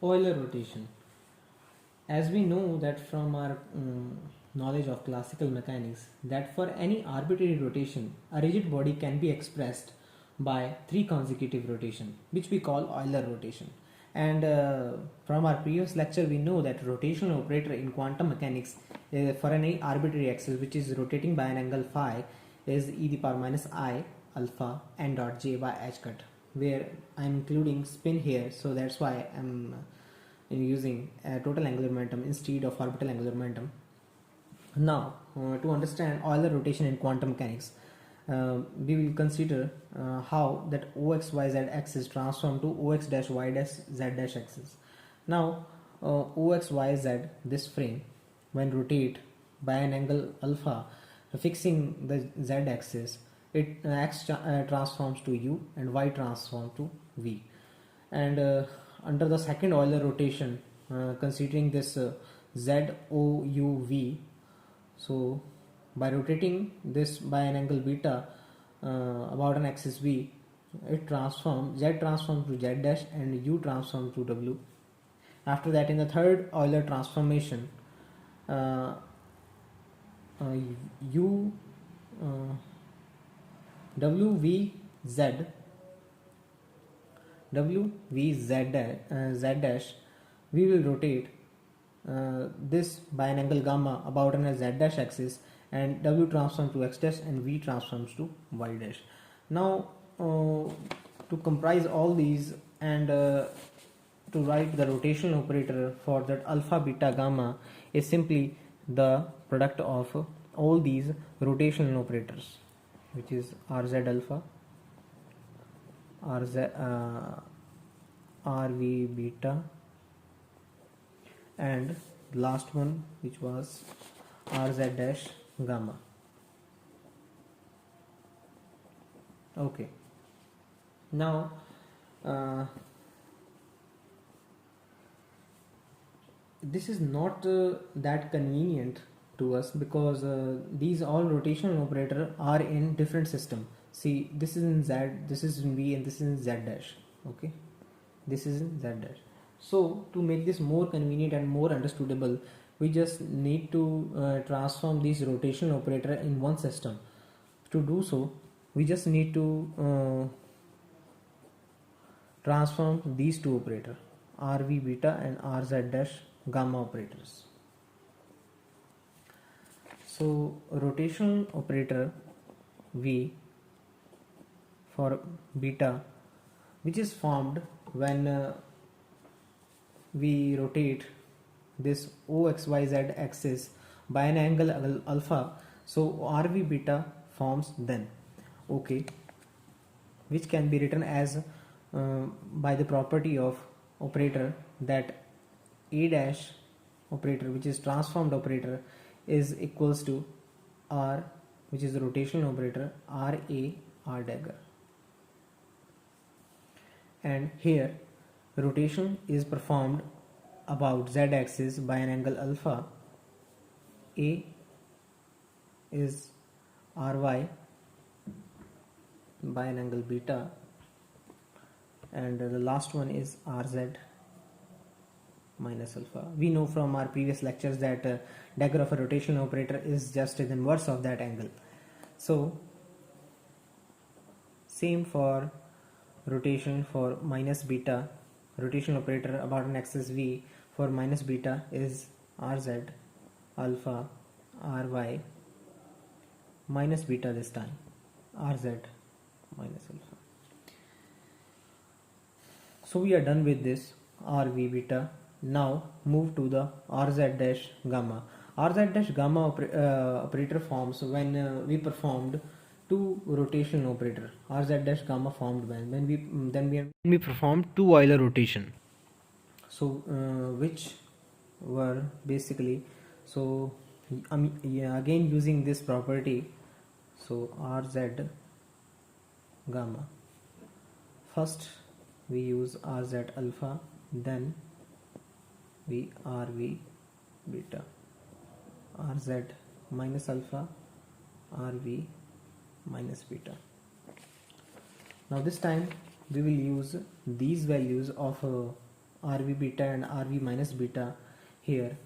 Euler rotation. As we know that from our knowledge of classical mechanics, that for any arbitrary rotation, a rigid body can be expressed by three consecutive rotation, which we call Euler rotation. And from our previous lecture, we know that rotational operator in quantum mechanics for any arbitrary axis which is rotating by an angle phi is e the power minus I alpha n dot j by h cut, where I'm including spin here, so that's why I'm using total angular momentum instead of orbital angular momentum. Now, to understand Euler rotation in quantum mechanics, we will consider how that ox yz axis transformed to ox dash y dash z dash axis. Now, ox yz, this frame, when rotate by an angle alpha, fixing the z axis, it x transforms to u and y transforms to v. And under the second Euler rotation, considering this z o u v, so by rotating this by an angle beta about an axis v, it transforms z transforms to z dash and u transforms to w. After that, in the third Euler transformation, u w v z z dash, we will rotate this by an angle gamma about an z dash axis, and w transforms to x dash and v transforms to y dash. Now, to comprise all these and to write the rotational operator for that alpha beta gamma is simply the product of all these rotational operators, which is rz alpha, rv beta, and last one which was rz dash gamma. Okay, now this is not that convenient to us because these all rotational operator are in different system. See, this is in z, this is in v, and this is in z dash. Okay, this is in z dash. So to make this more convenient and more understandable, we just need to transform these rotational operator in one system. To do so, we just need to transform these two operators, rv beta and rz dash gamma operators. So rotational operator v for beta, which is formed when we rotate this oxyz axis by an angle alpha, so rv beta forms then. Okay, which can be written as by the property of operator that a dash operator, which is transformed operator, is equals to r, which is the rotational operator, r a r dagger. And here rotation is performed about z axis by an angle alpha. A is ry by an angle beta, and the last one is rz minus alpha. We know from our previous lectures that dagger of a rotational operator is just the inverse of that angle. So same for rotation for minus beta, rotational operator about an axis v for minus beta is rz alpha ry minus beta, this time rz minus alpha. So we are done with this rv beta. Now move to the rz dash gamma. Rz dash gamma operator forms when we performed two rotation operator. Rz dash gamma formed when we performed two Euler rotation. So which were basically, so again using this property, so rz gamma, first we use rz alpha, then we rv beta, rz minus alpha, rv minus beta. Now this time we will use these values of RV beta and RV minus beta here,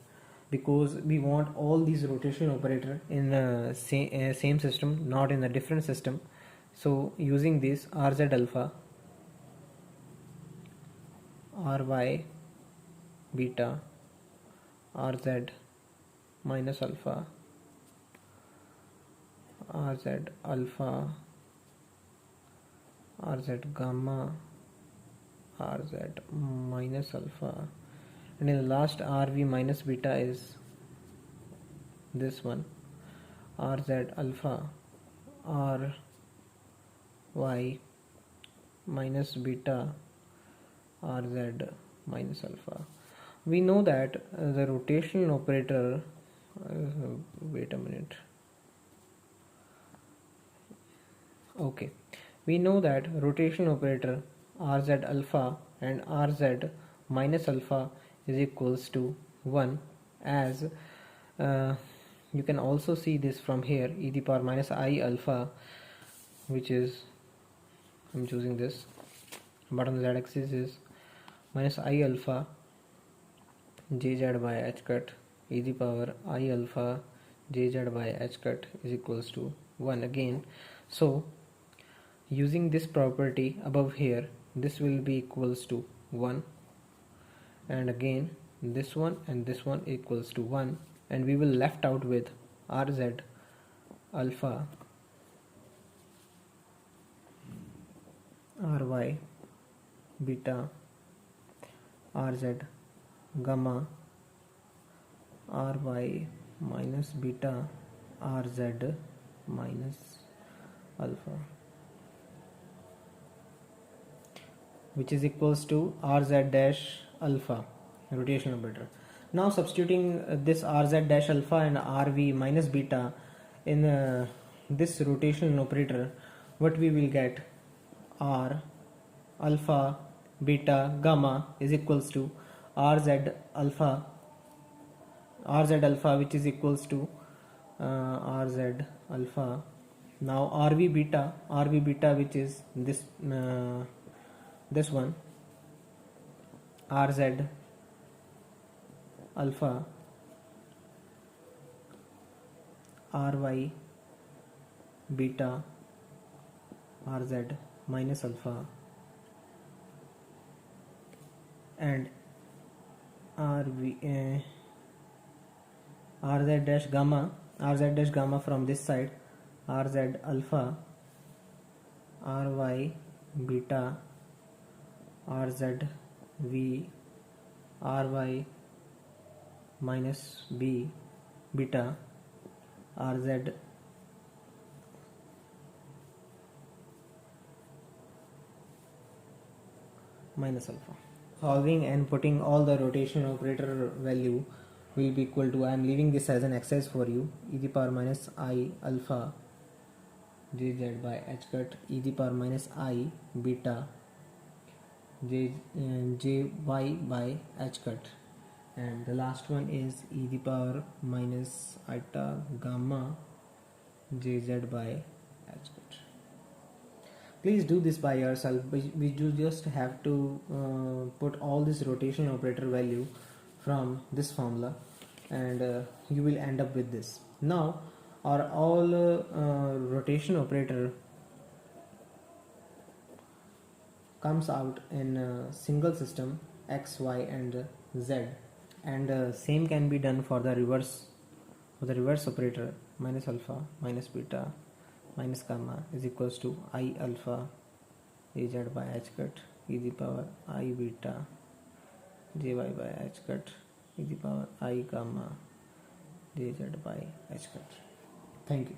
because we want all these rotation operator in same system, not in a different system. So using this RZ alpha, RY beta, RZ minus alpha, RZ alpha, RZ gamma, RZ minus alpha, and in the last RV minus beta is this one, RZ alpha, RY minus beta, RZ minus alpha. We know that the rotational operator, wait a minute, okay, we know that rotation operator RZ alpha and RZ minus alpha is equals to 1, as you can also see this from here, e to the power minus I alpha, which is, I'm choosing this, bottom z axis is minus I alpha jz by h cut e to the power I alpha jz by h cut is equals to 1 again. So using this property above here, this will be equals to 1, and again this one and this one equals to 1, and we will left out with RZ alpha, RY beta, RZ gamma, RY minus beta, RZ minus alpha, which is equals to RZ dash alpha, rotational operator. Now substituting this RZ dash alpha and RV minus beta in this rotational operator, what we will get, R alpha beta gamma is equals to RZ alpha, which is equals to RZ alpha. Now RV beta, which is this one, RZ alpha, RY beta, RZ minus alpha, and RZ dash gamma from this side, RZ alpha, RY beta, RZ V, RY minus B beta, RZ minus alpha. Solving and putting all the rotation operator value will be equal to, I am leaving this as an exercise for you, e to the power minus I alpha jz by h cut e to the power minus I beta jy by h cut, and the last one is e to the power minus iota gamma jz by h cut. Please do this by yourself. We do just have to put all this rotation operator value from this formula, and you will end up with this. Now our all rotation operator comes out in a single system x, y and z, and same can be done for the reverse operator, minus alpha minus beta minus gamma is equals to I alpha az by h cut e to the power I beta jy by h cut e to the power I gamma jz by h cut. Thank you.